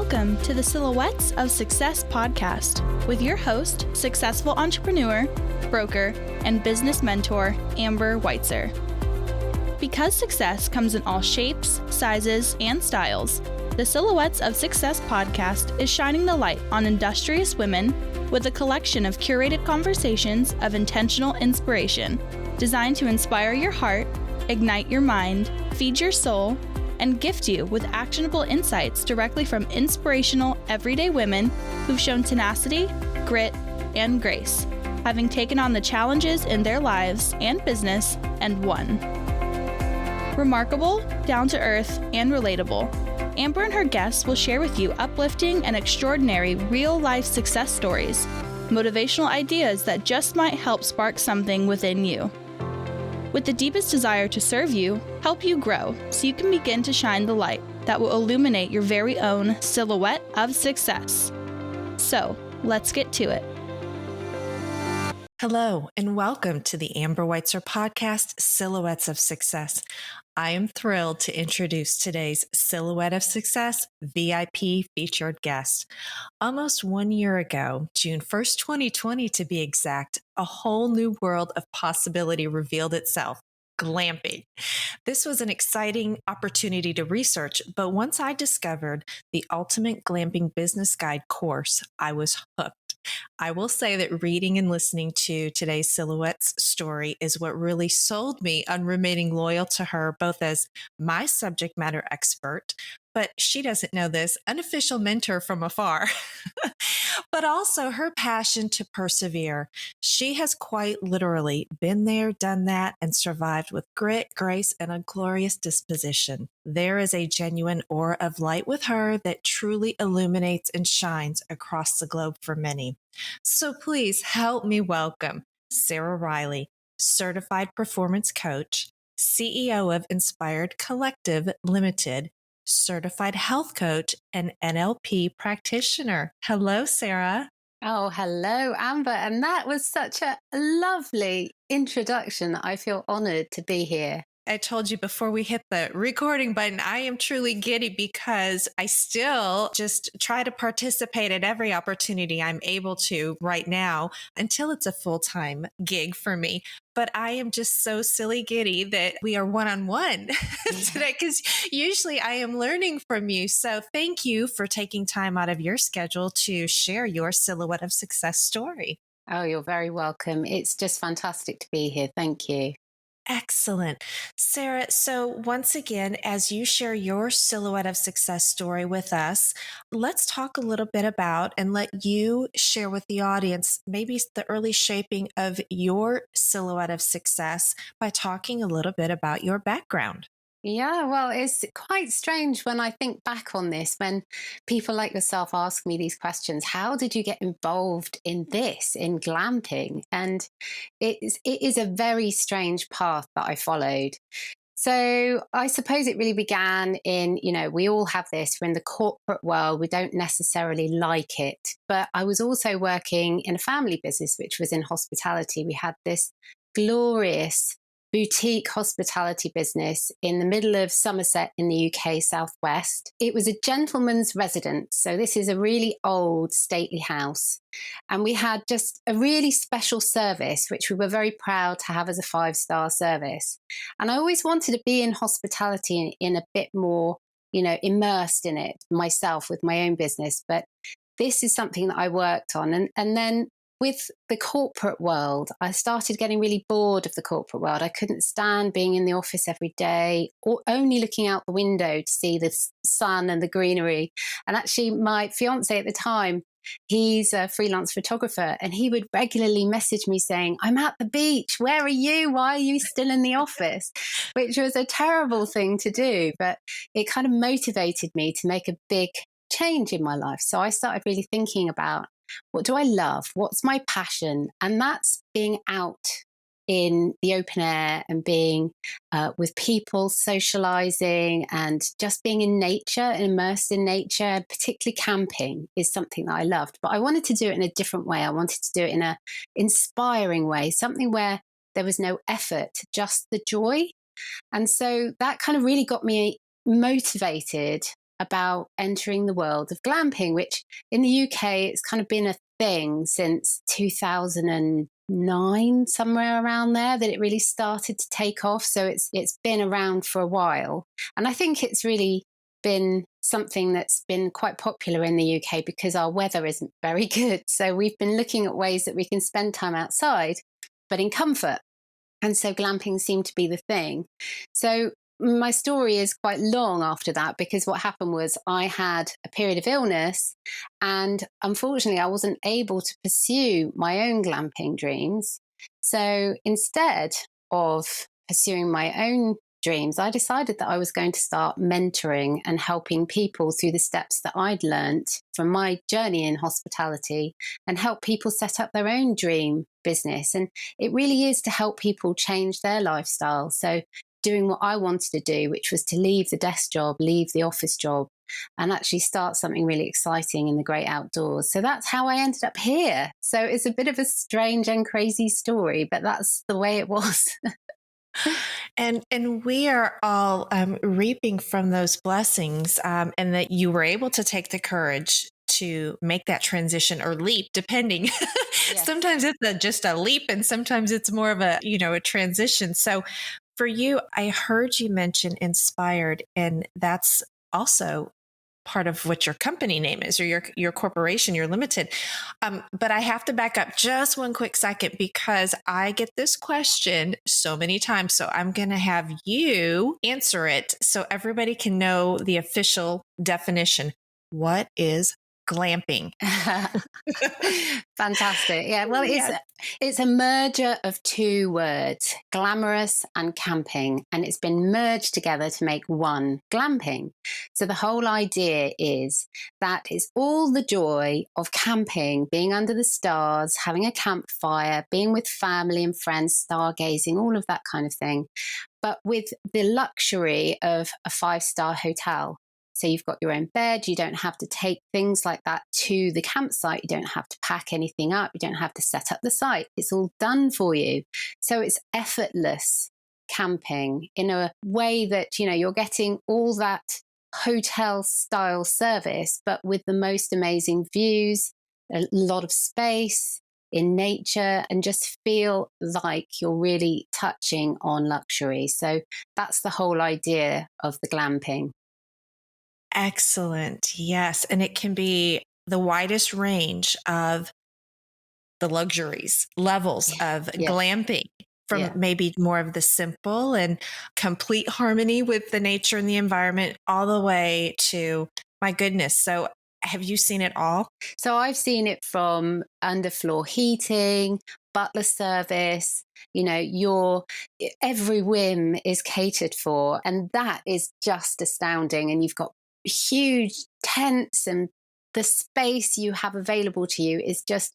Welcome to the Silhouettes of Success podcast with your host, successful entrepreneur, broker, and business mentor, Amber Weitzer. Because success comes in all shapes, sizes, and styles, the Silhouettes of Success podcast is shining the light on industrious women with a collection of curated conversations of intentional inspiration designed to inspire your heart, ignite your mind, feed your soul, and gift you with actionable insights directly from inspirational, everyday women who've shown tenacity, grit, and grace, having taken on the challenges in their lives and business and won. Remarkable, down-to-earth, and relatable, Amber and her guests will share with you uplifting and extraordinary real-life success stories, motivational ideas that just might help spark something within you. With the deepest desire to serve you, help you grow so you can begin to shine the light that will illuminate your very own silhouette of success. So, let's get to it. Hello, and welcome to the Amber Weitzer podcast, Silhouettes of Success. I am thrilled to introduce today's Silhouette of Success VIP featured guest. Almost 1 year ago, June 1st, 2020 to be exact, a whole new world of possibility revealed itself. Glamping. This was an exciting opportunity to research, but once I discovered the Ultimate Glamping Business Guide course, I was hooked. I will say that reading and listening to today's Silhouettes story is what really sold me on remaining loyal to her, both as my subject matter expert, but she doesn't know this, unofficial mentor from afar, but also her passion to persevere. She has quite literally been there, done that, and survived with grit, grace, and a glorious disposition. There is a genuine aura of light with her that truly illuminates and shines across the globe for many. So please help me welcome Sarah Riley, certified performance coach, CEO of Inspired Collective Limited, certified health coach, and NLP practitioner. Hello, Sarah. Oh, hello, Amber. And that was such a lovely introduction. I feel honored to be here. I told you before we hit the recording button, I am truly giddy because I still just try to participate at every opportunity I'm able to right now until it's a full-time gig for me. But I am just so silly giddy that we are one-on-one today because usually I am learning from you. So thank you for taking time out of your schedule to share your Silhouette of Success story. Oh, you're very welcome. It's just fantastic to be here. Thank you. Excellent. Sarah, so once again, as you share your Silhouette of Success story with us, let's talk a little bit about and let you share with the audience maybe the early shaping of your Silhouette of Success by talking a little bit about your background. Yeah, well, it's quite strange when I think back on this, when people like yourself ask me these questions. How did you get involved in this, in glamping? And it is a very strange path that I followed. So I suppose it really began in, we all have this. We're in the corporate world. We don't necessarily like it. But I was also working in a family business, which was in hospitality. We had this glorious boutique hospitality business in the middle of Somerset in the UK southwest. It was a gentleman's residence. So this is a really old stately house. And we had just a really special service, which we were very proud to have as a 5-star service. And I always wanted to be in hospitality in a bit more, immersed in it myself with my own business. But this is something that I worked on. And then with the corporate world, I started getting really bored of the corporate world. I couldn't stand being in the office every day or only looking out the window to see the sun and the greenery. And actually, my fiance at the time, he's a freelance photographer, and he would regularly message me saying, "I'm at the beach. Where are you? Why are you still in the office?" Which was a terrible thing to do, but it kind of motivated me to make a big change in my life. So I started really thinking about, what do I love? What's my passion? And that's being out in the open air and being with people, socializing, and just being in nature and immersed in nature. Particularly camping is something that I loved, but I wanted to do it in a different way. I wanted to do it in an inspiring way, something where there was no effort, just the joy. And so that kind of really got me motivated about entering the world of glamping, which in the UK, it's kind of been a thing since 2009, somewhere around there, that it really started to take off. So it's been around for a while. And I think it's really been something that's been quite popular in the UK because our weather isn't very good. So we've been looking at ways that we can spend time outside, but in comfort. And so glamping seemed to be the thing. So my story is quite long after that, because what happened was I had a period of illness, and unfortunately I wasn't able to pursue my own glamping dreams. So instead of pursuing my own dreams, I decided that I was going to start mentoring and helping people through the steps that I'd learnt from my journey in hospitality, and help people set up their own dream business. And it really is to help people change their lifestyle. So doing what I wanted to do, which was to leave the desk job, leave the office job, and actually start something really exciting in the great outdoors. So that's how I ended up here. So it's a bit of a strange and crazy story, but that's the way it was. And we are all reaping from those blessings, and that you were able to take the courage to make that transition or leap, depending. Yes. Sometimes it's just a leap, and sometimes it's more of a transition. So for you, I heard you mention inspired, and that's also part of what your company name is, or your corporation, your limited. But I have to back up just one quick second, because I get this question so many times. So I'm going to have you answer it so everybody can know the official definition. What is glamping? Fantastic. Yeah, well, it's a merger of two words, glamorous and camping, and it's been merged together to make one, glamping. So the whole idea is that it's all the joy of camping, being under the stars, having a campfire, being with family and friends, stargazing, all of that kind of thing, but with the luxury of a 5-star hotel. So you've got your own bed. You don't have to take things like that to the campsite. You don't have to pack anything up. You don't have to set up the site. It's all done for you. So it's effortless camping in a way that, you're getting all that hotel style service, but with the most amazing views, a lot of space in nature, and just feel like you're really touching on luxury. So that's the whole idea of the glamping. Excellent. Yes. And it can be the widest range of the luxuries, levels of glamping, from maybe more of the simple and complete harmony with the nature and the environment, all the way to, my goodness. So have you seen it all? So I've seen it from underfloor heating, butler service, your every whim is catered for. And that is just astounding. And you've got huge tents, and the space you have available to you is just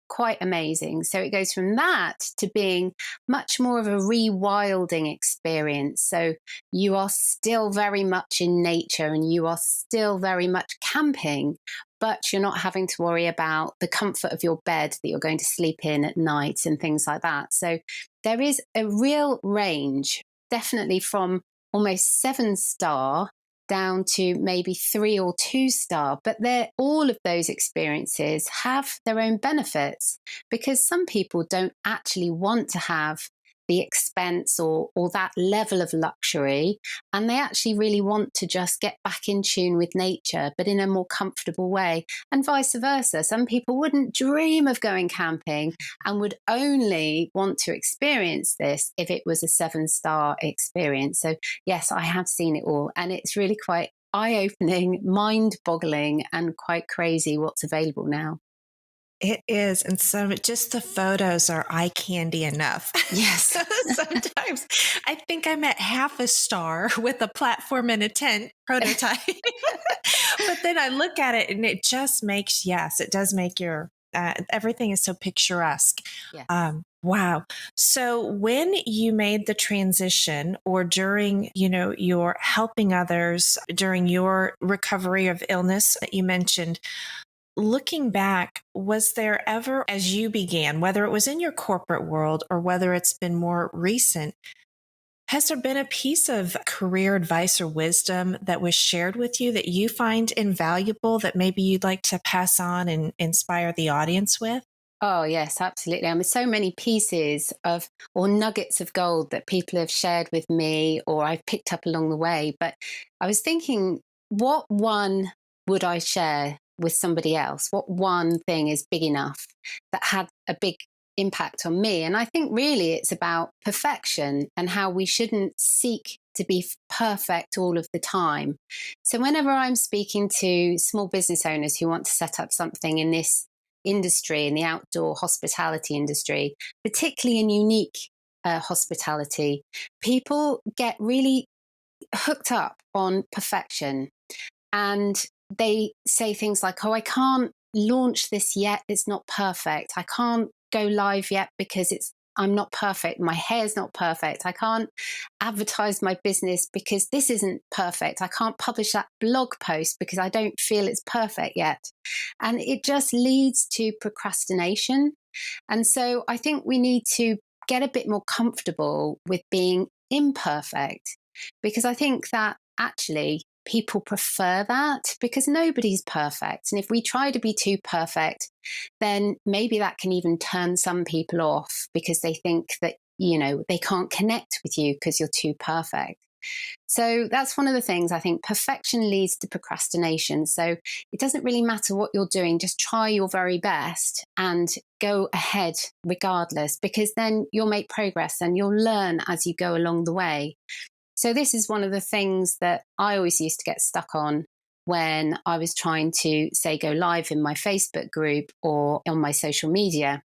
quite amazing. So it goes from that to being much more of a rewilding experience. So you are still very much in nature, and you are still very much camping, but you're not having to worry about the comfort of your bed that you're going to sleep in at night and things like that. So there is a real range, definitely from almost 7-star down to maybe 3 or 2-star, but all of those experiences have their own benefits, because some people don't actually want to have the expense or that level of luxury, and they actually really want to just get back in tune with nature, but in a more comfortable way, and vice versa. Some people wouldn't dream of going camping and would only want to experience this if it was a 7-star experience. So yes, I have seen it all, and it's really quite eye-opening, mind-boggling, and quite crazy what's available now. It is. And so just the photos are eye candy enough. Yes. Sometimes I think I'm at 1/2 star with a platform and a tent prototype. But then I look at it and it just makes, it does make everything is so picturesque. Yeah. Wow. So when you made the transition, or during, your helping others during your recovery of illness that you mentioned, looking back, was there ever, as you began, whether it was in your corporate world or whether it's been more recent, Has there been a piece of career advice or wisdom that was shared with you that you find invaluable that maybe you'd like to pass on and inspire the audience with? Oh, yes, absolutely. I mean, so many pieces of or nuggets of gold that people have shared with me or I've picked up along the way. But I was thinking, what one would I share with somebody else? What one thing is big enough that had a big impact on me? And I think really it's about perfection and how we shouldn't seek to be perfect all of the time. So whenever I'm speaking to small business owners who want to set up something in this industry, in the outdoor hospitality industry, particularly in unique hospitality, people get really hooked up on perfection. And they say things like, oh, I can't launch this yet. It's not perfect. I can't go live yet because I'm not perfect. My hair's not perfect. I can't advertise my business because this isn't perfect. I can't publish that blog post because I don't feel it's perfect yet. And it just leads to procrastination. And so I think we need to get a bit more comfortable with being imperfect, because I think that actually people prefer that because nobody's perfect. And if we try to be too perfect, then maybe that can even turn some people off because they think that, they can't connect with you because you're too perfect. So that's one of the things. I think perfection leads to procrastination. So it doesn't really matter what you're doing, just try your very best and go ahead regardless, because then you'll make progress and you'll learn as you go along the way. So this is one of the things that I always used to get stuck on when I was trying to, say, go live in my Facebook group or on my social media.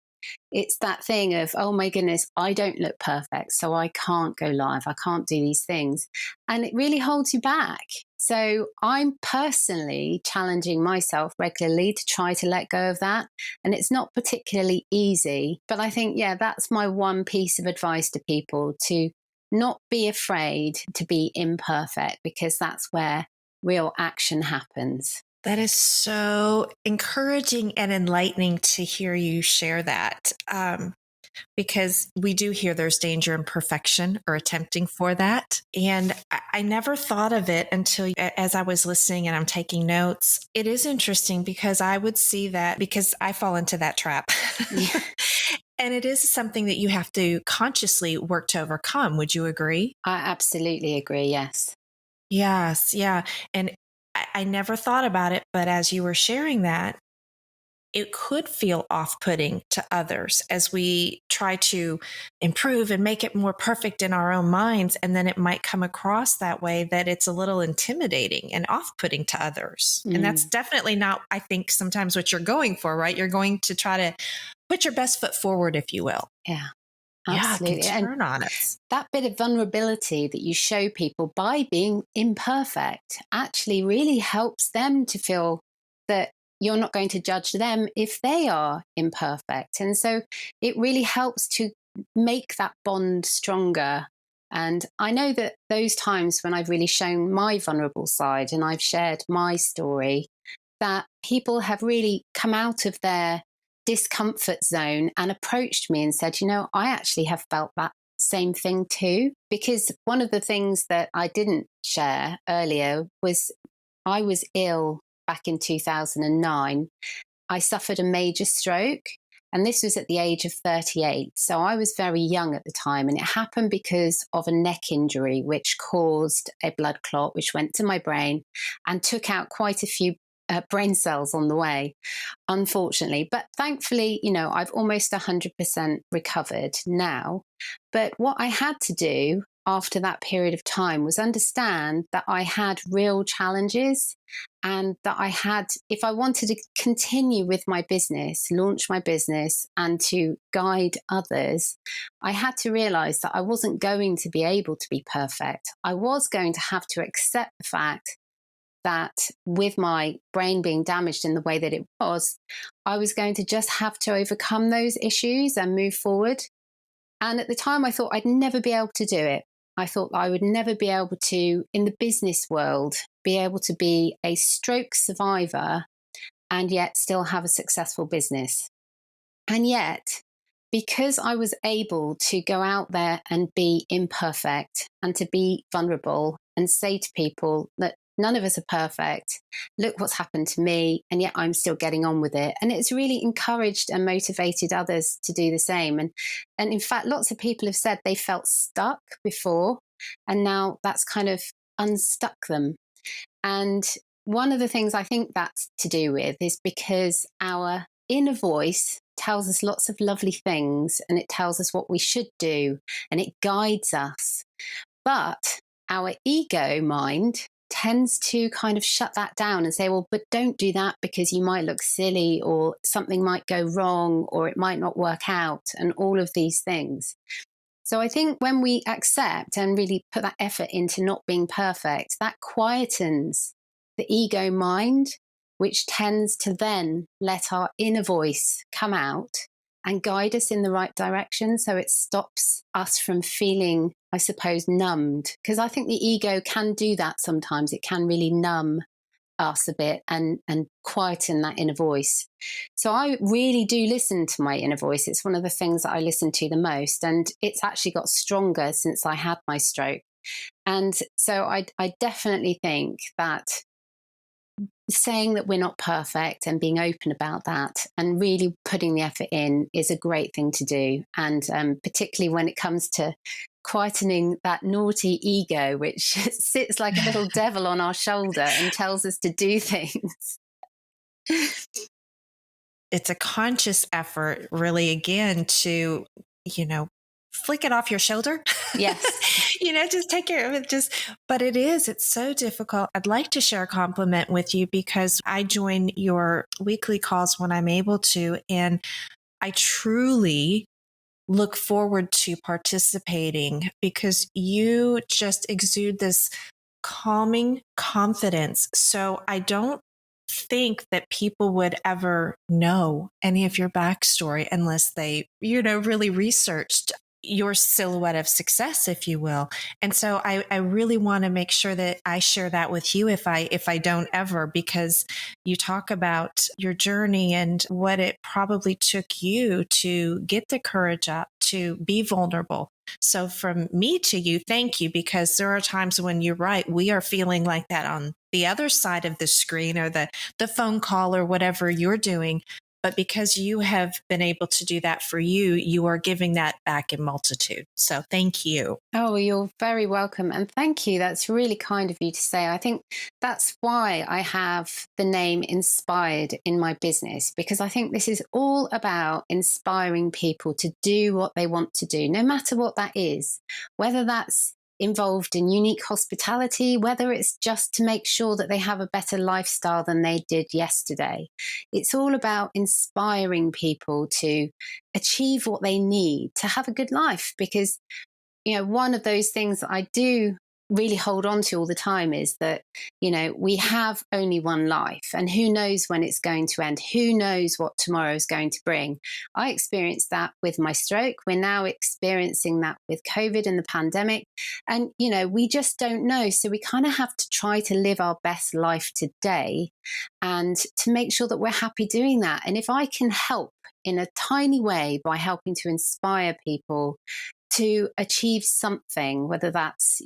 It's that thing of, oh my goodness, I don't look perfect, so I can't go live. I can't do these things. And it really holds you back. So I'm personally challenging myself regularly to try to let go of that. And it's not particularly easy. But I think, yeah, that's my one piece of advice to people, to not be afraid to be imperfect, because that's where real action happens. That is so encouraging and enlightening to hear you share that, because we do hear there's danger in perfection or attempting for that. And I never thought of it until as I was listening and I'm taking notes. It is interesting because I would see that because I fall into that trap. Yeah. And it is something that you have to consciously work to overcome. Would you agree? I absolutely agree. Yes. Yes. Yeah. And I never thought about it, but as you were sharing that, it could feel off-putting to others as we try to improve and make it more perfect in our own minds. And then it might come across that way that it's a little intimidating and off-putting to others. And that's definitely not, I think, sometimes what you're going for, right? You're going to try to put your best foot forward, if you will. Yeah. Absolutely. Absolutely. Yeah, turn on us. That bit of vulnerability that you show people by being imperfect actually really helps them to feel that you're not going to judge them if they are imperfect. And so it really helps to make that bond stronger. And I know that those times when I've really shown my vulnerable side and I've shared my story, that people have really come out of their discomfort zone and approached me and said, I actually have felt that same thing too. Because one of the things that I didn't share earlier was I was ill back in 2009. I suffered a major stroke, and this was at the age of 38. So I was very young at the time, and it happened because of a neck injury, which caused a blood clot, which went to my brain and took out quite a few brain cells on the way, unfortunately. But thankfully, I've almost 100% recovered now. But what I had to do after that period of time was understand that I had real challenges, and that I had, if I wanted to continue with my business, launch my business, and to guide others, I had to realize that I wasn't going to be able to be perfect. I was going to have to accept the fact that with my brain being damaged in the way that it was, I was going to just have to overcome those issues and move forward. And at the time, I thought I'd never be able to do it. I thought I would never be able to, in the business world, be able to be a stroke survivor and yet still have a successful business. And yet, because I was able to go out there and be imperfect and to be vulnerable and say to people that none of us are perfect. Look what's happened to me, and yet I'm still getting on with it. And it's really encouraged and motivated others to do the same. And in fact, lots of people have said they felt stuck before, and now that's kind of unstuck them. And one of the things I think that's to do with is because our inner voice tells us lots of lovely things, and it tells us what we should do, and it guides us. But our ego mind tends to kind of shut that down and say, well, but don't do that because you might look silly, or something might go wrong, or it might not work out, and all of these things. So I think when we accept and really put that effort into not being perfect, that quietens the ego mind, which tends to then let our inner voice come out and guide us in the right direction. So it stops us from feeling, I suppose, numbed. Because I think the ego can do that sometimes. It can really numb us a bit and quieten that inner voice. So I really do listen to my inner voice. It's one of the things that I listen to the most. And it's actually got stronger since I had my stroke. And so I definitely think that saying that we're not perfect and being open about that and really putting the effort in is a great thing to do. And particularly when it comes to quietening that naughty ego, which sits like a little devil on our shoulder and tells us to do things. It's a conscious effort, really, again, to, flick it off your shoulder. Yes. Just take care of it. But it's so difficult. I'd like to share a compliment with you because I join your weekly calls when I'm able to, and I truly look forward to participating because you just exude this calming confidence. So I don't think that people would ever know any of your backstory unless they, really researched your silhouette of success, if you will. And so I really want to make sure that I share that with you if I don't ever, because you talk about your journey and what it probably took you to get the courage up to be vulnerable. So from me to you, thank you, because there are times when you're right, we are feeling like that on the other side of the screen or the phone call or whatever you're doing. But because you have been able to do that for you, you are giving that back in multitude. So thank you. Oh, you're very welcome. And thank you. That's really kind of you to say. I think that's why I have the name Inspired in my business, because I think this is all about inspiring people to do what they want to do, no matter what that is, whether that's involved in unique hospitality, whether it's just to make sure that they have a better lifestyle than they did yesterday. It's all about inspiring people to achieve what they need to have a good life, because one of those things that I do really hold on to all the time is that, we have only one life, and who knows when it's going to end? Who knows what tomorrow is going to bring? I experienced that with my stroke. We're now experiencing that with COVID and the pandemic. And, we just don't know. So we kind of have to try to live our best life today and to make sure that we're happy doing that. And if I can help in a tiny way by helping to inspire people to achieve something, whether that's,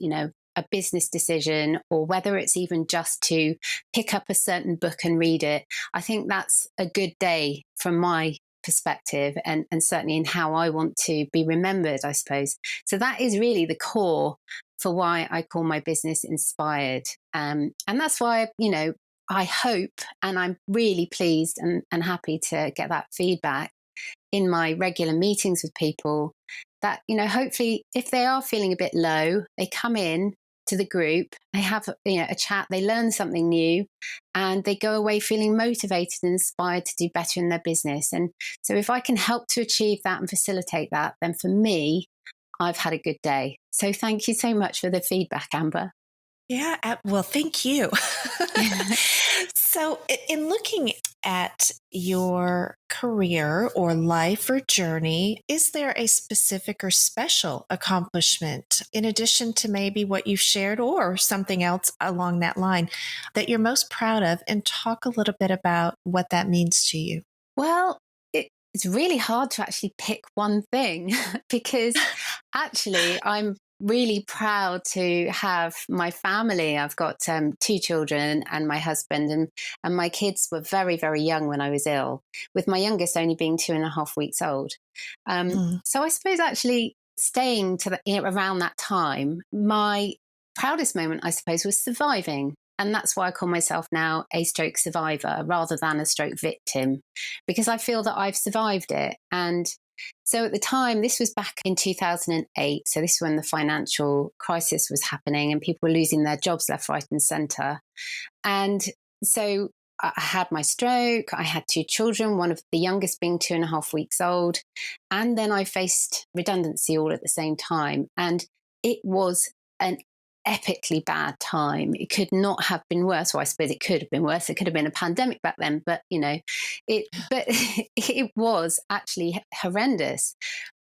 a business decision or whether it's even just to pick up a certain book and read it, I think that's a good day from my perspective and certainly in how I want to be remembered, I suppose. So that is really the core for why I call my business Inspired. And that's why, I hope, and I'm really pleased and happy to get that feedback in my regular meetings with people that, hopefully if they are feeling a bit low, they come in to the group, they have, a chat, they learn something new, and they go away feeling motivated and inspired to do better in their business. And so if I can help to achieve that and facilitate that, then for me, I've had a good day. So thank you so much for the feedback, Amber. Yeah, well, thank you. So in looking at your career or life or journey, is there a specific or special accomplishment in addition to maybe what you've shared or something else along that line that you're most proud of? And talk a little bit about what that means to you. Well, it's really hard to actually pick one thing because actually I'm really proud to have my family. I've got 2 children and my husband, and my kids were very, very young when I was ill, with my youngest only being 2.5 weeks old. So I suppose actually staying to around that time, my proudest moment, I suppose, was surviving. And that's why I call myself now a stroke survivor rather than a stroke victim, because I feel that I've survived it. And so at the time, this was back in 2008. So this is when the financial crisis was happening and people were losing their jobs left, right, and centre. And so I had my stroke. I had 2 children, one of the youngest being 2.5 weeks old. And then I faced redundancy all at the same time. And it was an epically bad time. It could not have been worse. Well, I suppose it could have been worse. It could have been a pandemic back then, but it was actually horrendous.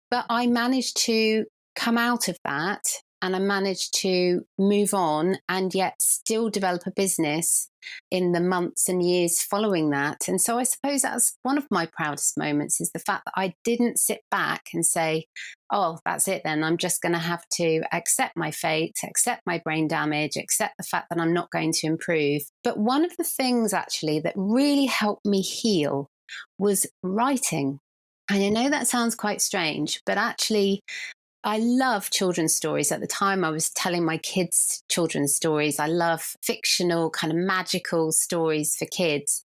But I managed to come out of that, and I managed to move on and yet still develop a business in the months and years following that. And so I suppose that's one of my proudest moments, is the fact that I didn't sit back and say, oh, that's it then. I'm just going to have to accept my fate, accept my brain damage, accept the fact that I'm not going to improve. But one of the things actually that really helped me heal was writing. And I know that sounds quite strange, but actually I love children's stories. At the time, I was telling my kids children's stories. I love fictional, kind of magical stories for kids.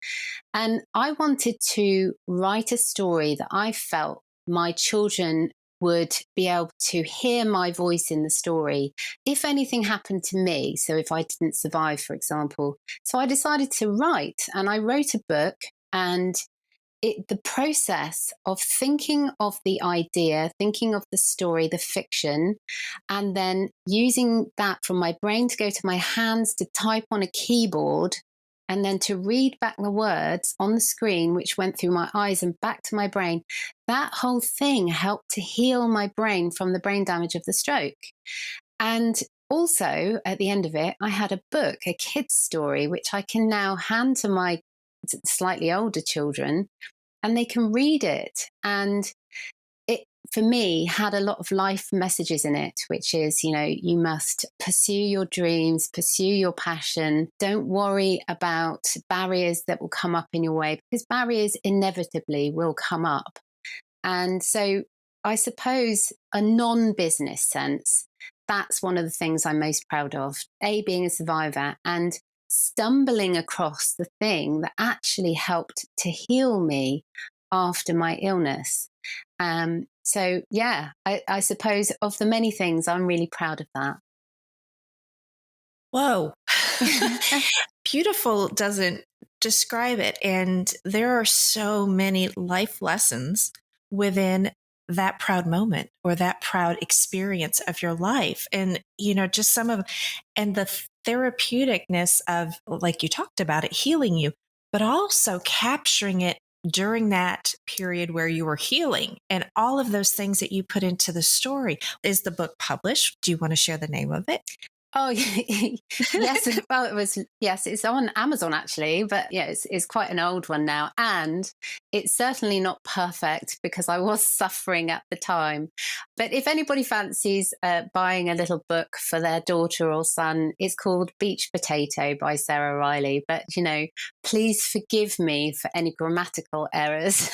And I wanted to write a story that I felt my children would be able to hear my voice in the story if anything happened to me. So if I didn't survive, for example. So I decided to write, and I wrote a book. And the process of thinking of the idea, thinking of the story, the fiction, and then using that from my brain to go to my hands to type on a keyboard, and then to read back the words on the screen, which went through my eyes and back to my brain, that whole thing helped to heal my brain from the brain damage of the stroke. And also, at the end of it, I had a book, a kid's story, which I can now hand to my slightly older children, and they can read it. And it, for me, had a lot of life messages in it, which is, you must pursue your dreams, pursue your passion. Don't worry about barriers that will come up in your way, because barriers inevitably will come up. And so I suppose a non-business sense, that's one of the things I'm most proud of, being a survivor and stumbling across the thing that actually helped to heal me after my illness. So yeah, I suppose of the many things, I'm really proud of that. Whoa. Beautiful doesn't describe it. And there are so many life lessons within that proud moment or that proud experience of your life. And, just and the therapeuticness of, like you talked about it, healing you, but also capturing it during that period where you were healing and all of those things that you put into the story. Is the book published? Do you want to share the name of it? Oh, yes. Well, yes, it's on Amazon actually, but yeah, it's quite an old one now. And it's certainly not perfect because I was suffering at the time. But if anybody fancies buying a little book for their daughter or son, it's called Beach Potato by Sarah Riley. But, please forgive me for any grammatical errors.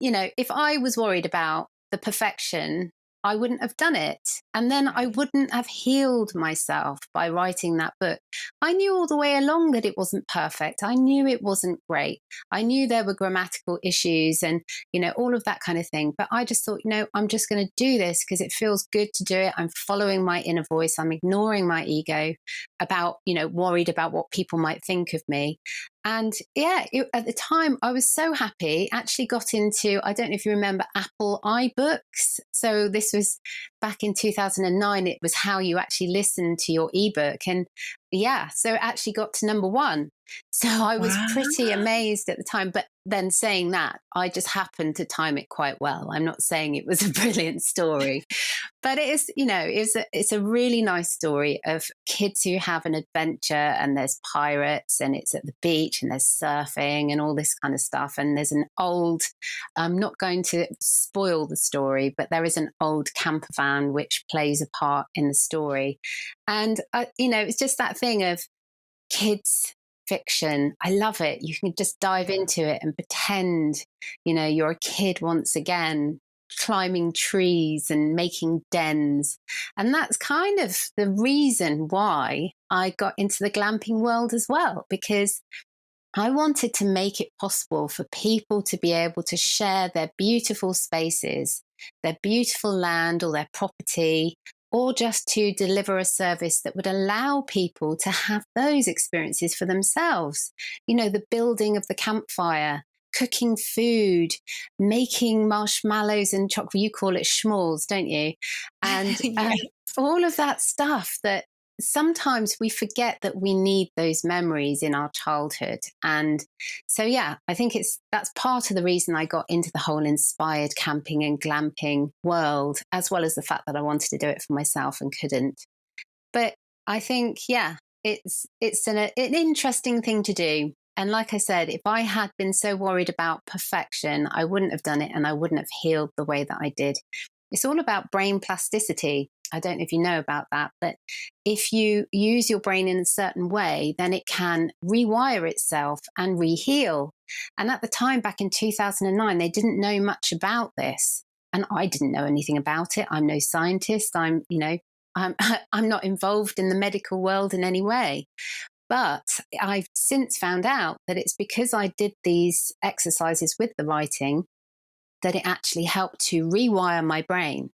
If I was worried about the perfection, I wouldn't have done it. And then I wouldn't have healed myself by writing that book. I knew all the way along that it wasn't perfect. I knew it wasn't great. I knew there were grammatical issues and, all of that kind of thing. But I just thought, I'm just going to do this because it feels good to do it. I'm following my inner voice. I'm ignoring my ego about, worried about what people might think of me. And yeah, at the time, I was so happy, actually got into, I don't know if you remember Apple iBooks. So this was back in 2009. It was how you actually listened to your ebook. And yeah, so it actually got to number 1. So I was pretty amazed at the time. But then saying that, I just happened to time it quite well. I'm not saying it was a brilliant story, but it is, it's a really nice story of kids who have an adventure, and there's pirates, and it's at the beach, and there's surfing and all this kind of stuff. And there's an old, I'm not going to spoil the story, but there is an old camper van which plays a part in the story. And, it's just that thing of kids fiction. I love it. You can just dive into it and pretend, you're a kid once again, climbing trees and making dens. And that's kind of the reason why I got into the glamping world as well, because I wanted to make it possible for people to be able to share their beautiful spaces, their beautiful land or their property, or just to deliver a service that would allow people to have those experiences for themselves. The building of the campfire, cooking food, making marshmallows and chocolate. You call it schmalls, don't you? And Yes. all of that stuff that sometimes we forget that we need those memories in our childhood. And so, I think that's part of the reason I got into the whole inspired camping and glamping world, as well as the fact that I wanted to do it for myself and couldn't. But I think, it's an interesting thing to do. And like I said, if I had been so worried about perfection, I wouldn't have done it, and I wouldn't have healed the way that I did. It's all about brain plasticity. I don't know if you know about that, but if you use your brain in a certain way, then it can rewire itself and re-heal. And at the time, back in 2009, they didn't know much about this. And I didn't know anything about it. I'm no scientist. I'm not involved in the medical world in any way. But I've since found out that it's because I did these exercises with the writing that it actually helped to rewire my brain.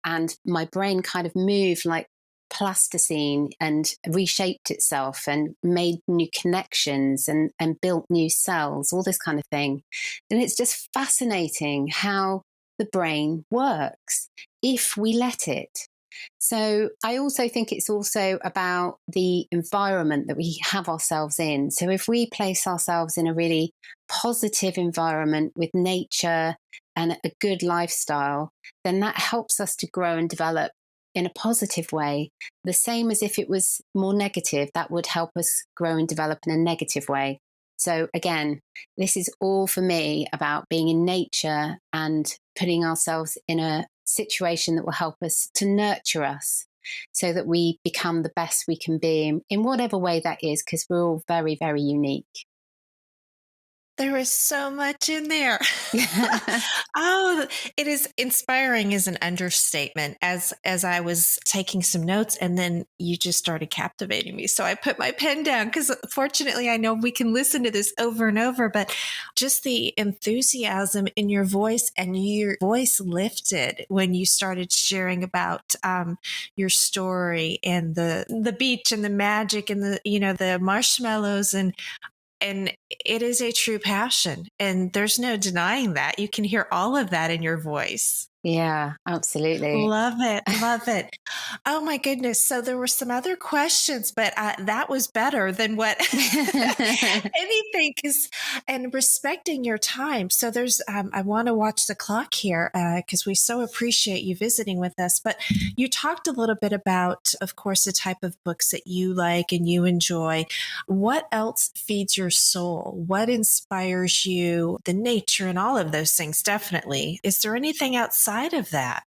And my brain kind of moved like plasticine and reshaped itself and made new connections and built new cells, all this kind of thing. And it's just fascinating how the brain works if we let it. So I also think it's also about the environment that we have ourselves in. So if we place ourselves in a really positive environment with nature and a good lifestyle, then that helps us to grow and develop in a positive way. The same as if it was more negative, that would help us grow and develop in a negative way. So again, this is all for me about being in nature and putting ourselves in a situation that will help us to nurture us so that we become the best we can be in whatever way that is, because we're all very, very unique. There is so much in there. Oh, it is inspiring is an understatement as I was taking some notes, and then you just started captivating me. So I put my pen down because fortunately I know we can listen to this over and over, but just the enthusiasm in your voice, and your voice lifted when you started sharing about your story and the beach and the magic and the marshmallows, and it is a true passion, and there's no denying that. You can hear all of that in your voice. Yeah, absolutely. Love it. Love it. Oh my goodness. So there were some other questions, but that was better than what anything is, and respecting your time. So there's, I want to watch the clock here because we so appreciate you visiting with us. But you talked a little bit about, of course, the type of books that you like and you enjoy. What else feeds your soul? What inspires you? The nature and all of those things, definitely. Is there anything outside of that?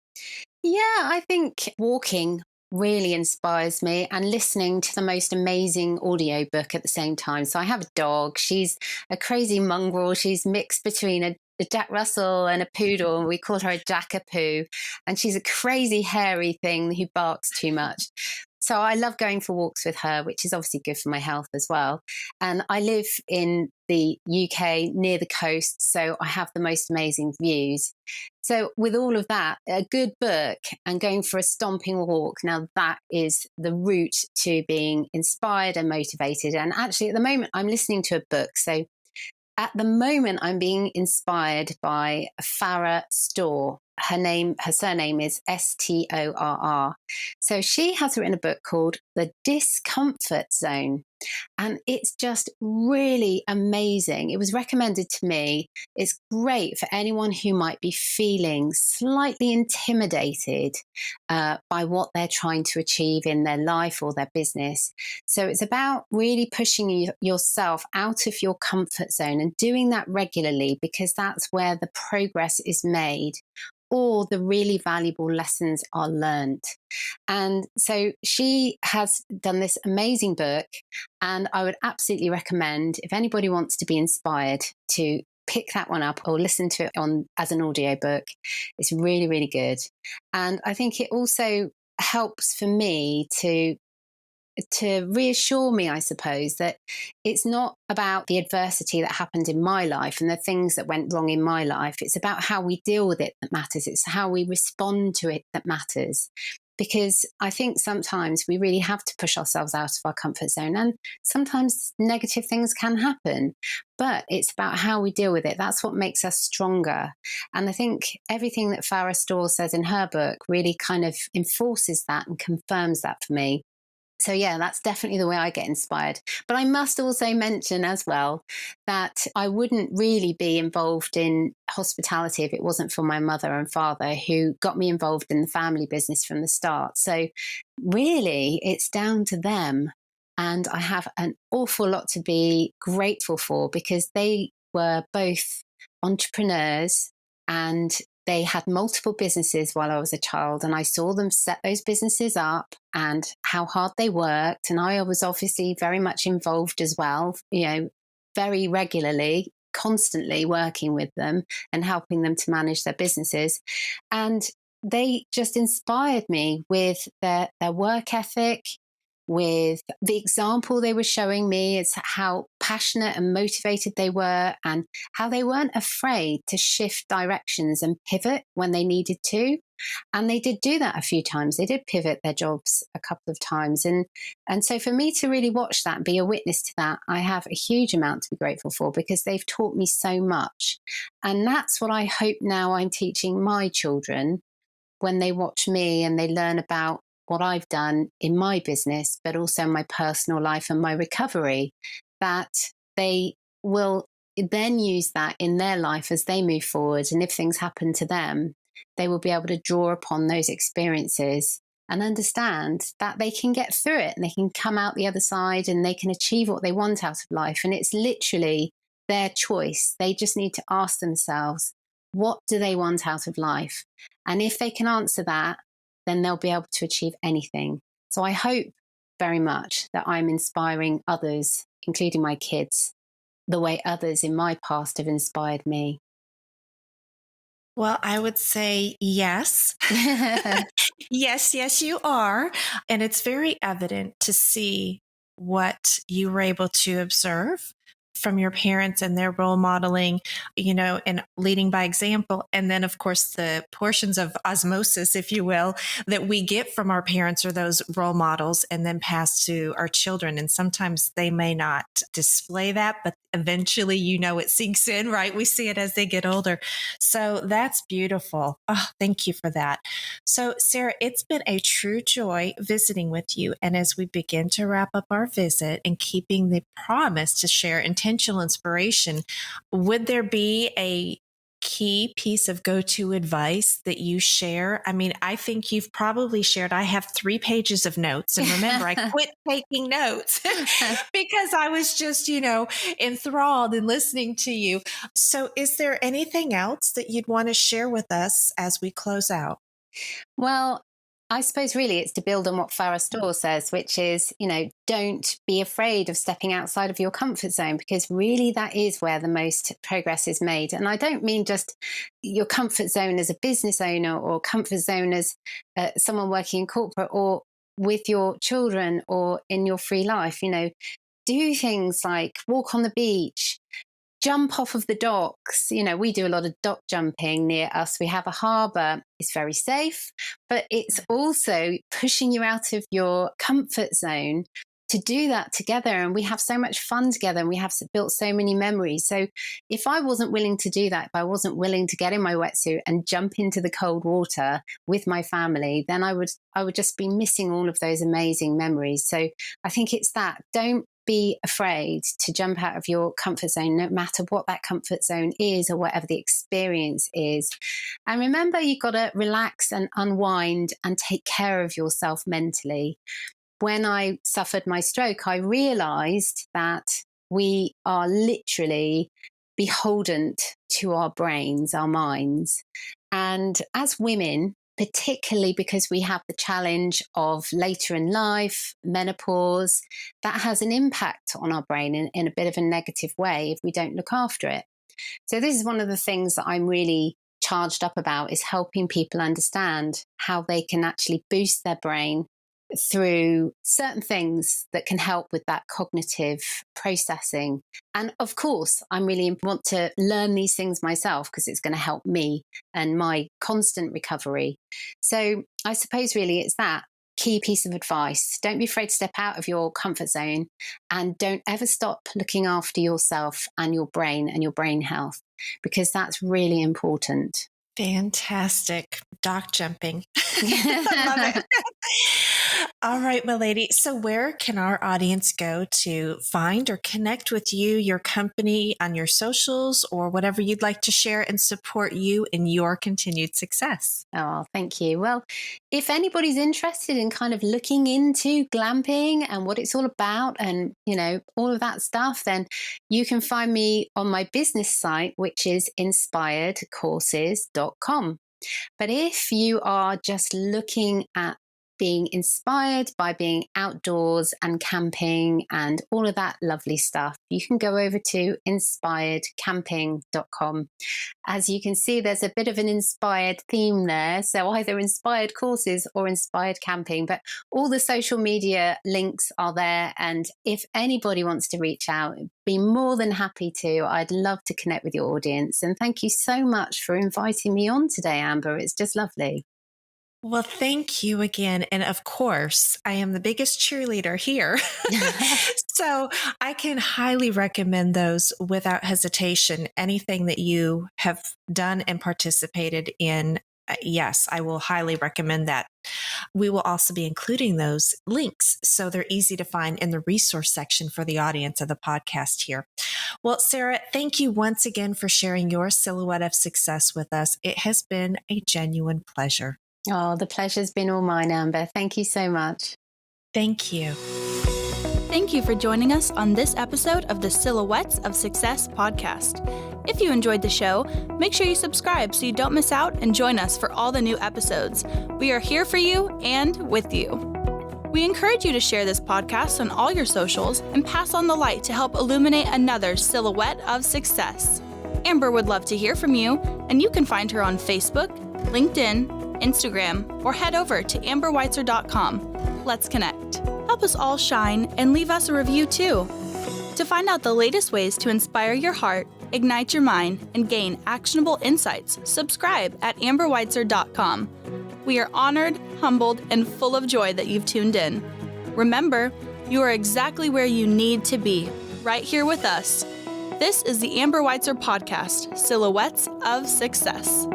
Yeah, I think walking really inspires me, and listening to the most amazing audiobook at the same time. So I have a dog. She's a crazy mongrel. She's mixed between a Jack Russell and a poodle. We call her a Jackapoo. And she's a crazy hairy thing who barks too much. So I love going for walks with her, which is obviously good for my health as well. And I live in the UK near the coast, so I have the most amazing views. So with all of that, a good book and going for a stomping walk, now that is the route to being inspired and motivated. And actually at the moment I'm listening to a book. So at the moment I'm being inspired by Farah Storr. Her surname is Storr. So she has written a book called The Discomfort Zone. And it's just really amazing. It was recommended to me. It's great for anyone who might be feeling slightly intimidated by what they're trying to achieve in their life or their business. So it's about really pushing yourself out of your comfort zone and doing that regularly, because that's where the progress is made or the really valuable lessons are learned. And so she has done this amazing book, and I would absolutely recommend, if anybody wants to be inspired, to pick that one up or listen to it on as an audiobook. It's really, really good. And I think it also helps for me to reassure me, I suppose, that it's not about the adversity that happened in my life and the things that went wrong in my life. It's about how we deal with it that matters. It's how we respond to it that matters. Because I think sometimes we really have to push ourselves out of our comfort zone, and sometimes negative things can happen, but it's about how we deal with it. That's what makes us stronger. And I think everything that Farah Storr says in her book really kind of enforces that and confirms that for me. So yeah, that's definitely the way I get inspired. But I must also mention as well that I wouldn't really be involved in hospitality if it wasn't for my mother and father, who got me involved in the family business from the start. So really, it's down to them. And I have an awful lot to be grateful for, because they were both entrepreneurs and they had multiple businesses while I was a child, and I saw them set those businesses up and how hard they worked. And I was obviously very much involved as well, very regularly, constantly working with them and helping them to manage their businesses. And they just inspired me with their work ethic, with the example they were showing me. It's how passionate and motivated they were, and how they weren't afraid to shift directions and pivot when they needed to. And they did do that a few times. They did pivot their jobs a couple of times. And so for me to really watch that and be a witness to that, I have a huge amount to be grateful for, because they've taught me so much. And that's what I hope now I'm teaching my children when they watch me and they learn about what I've done in my business, but also my personal life and my recovery, that they will then use that in their life as they move forward. And if things happen to them, they will be able to draw upon those experiences and understand that they can get through it and they can come out the other side and they can achieve what they want out of life. And it's literally their choice. They just need to ask themselves, what do they want out of life? And if they can answer that, then they'll be able to achieve anything. So I hope very much that I'm inspiring others, including my kids, the way others in my past have inspired me. Well, I would say yes. Yes, you are. And it's very evident to see what you were able to observe from your parents and their role modeling, and leading by example. And then, of course, the portions of osmosis, if you will, that we get from our parents are those role models and then pass to our children. And sometimes they may not display that, but eventually, it sinks in, right? We see it as they get older. So that's beautiful. Oh, thank you for that. So, Sarah, it's been a true joy visiting with you. And as we begin to wrap up our visit and keeping the promise to share intentional inspiration, would there be a key piece of go-to advice that you share? I mean, I think you've probably shared, I have 3 pages of notes. And remember, I quit taking notes because I was just, enthralled in listening to you. So is there anything else that you'd want to share with us as we close out? Well, I suppose really it's to build on what Farah Storr says, which is, don't be afraid of stepping outside of your comfort zone, because really that is where the most progress is made. And I don't mean just your comfort zone as a business owner or comfort zone as someone working in corporate or with your children or in your free life. Do things like walk on the beach, jump off of the docks. We do a lot of dock jumping near us. We have a harbour. It's very safe, but it's also pushing you out of your comfort zone to do that together. And we have so much fun together, and we have built so many memories. So if I wasn't willing to do that, if I wasn't willing to get in my wetsuit and jump into the cold water with my family, then I would just be missing all of those amazing memories. So I think it's that. Don't be afraid to jump out of your comfort zone, no matter what that comfort zone is or whatever the experience is. And remember, you've got to relax and unwind and take care of yourself mentally. When I suffered my stroke, I realized that we are literally beholden to our brains, our minds. And as women, particularly because we have the challenge of later in life, menopause, that has an impact on our brain in a bit of a negative way if we don't look after it. So this is one of the things that I'm really charged up about, is helping people understand how they can actually boost their brain through certain things that can help with that cognitive processing. And of course, I really want to learn these things myself because it's going to help me and my constant recovery. So I suppose really it's that key piece of advice. Don't be afraid to step out of your comfort zone, and don't ever stop looking after yourself and your brain health, because that's really important. Fantastic. Doc jumping. I love it. All right, my lady. So where can our audience go to find or connect with you, your company, on your socials, or whatever you'd like to share and support you in your continued success? Oh, thank you. Well, if anybody's interested in kind of looking into glamping and what it's all about and, all of that stuff, then you can find me on my business site, which is inspiredcourses.com. But if you are just looking at being inspired by being outdoors and camping and all of that lovely stuff, you can go over to inspiredcamping.com. As you can see, there's a bit of an inspired theme there. So either inspired courses or inspired camping, but all the social media links are there. And if anybody wants to reach out, be more than happy to. I'd love to connect with your audience. And thank you so much for inviting me on today, Amber. It's just lovely. Well, thank you again. And of course, I am the biggest cheerleader here. So I can highly recommend those without hesitation. Anything that you have done and participated in, yes, I will highly recommend that. We will also be including those links so they're easy to find in the resource section for the audience of the podcast here. Well, Sarah, thank you once again for sharing your silhouette of success with us. It has been a genuine pleasure. Oh, the pleasure's been all mine, Amber. Thank you so much. Thank you. Thank you for joining us on this episode of the Silhouettes of Success podcast. If you enjoyed the show, make sure you subscribe so you don't miss out, and join us for all the new episodes. We are here for you and with you. We encourage you to share this podcast on all your socials and pass on the light to help illuminate another silhouette of success. Amber would love to hear from you, and you can find her on Facebook, LinkedIn, Instagram, or head over to amberweitzer.com. Let's connect. Help us all shine and leave us a review too. To find out the latest ways to inspire your heart, ignite your mind, and gain actionable insights, subscribe at amberweitzer.com. We are honored, humbled, and full of joy that you've tuned in. Remember, you are exactly where you need to be, right here with us. This is the Amber Weitzer podcast, Silhouettes of Success.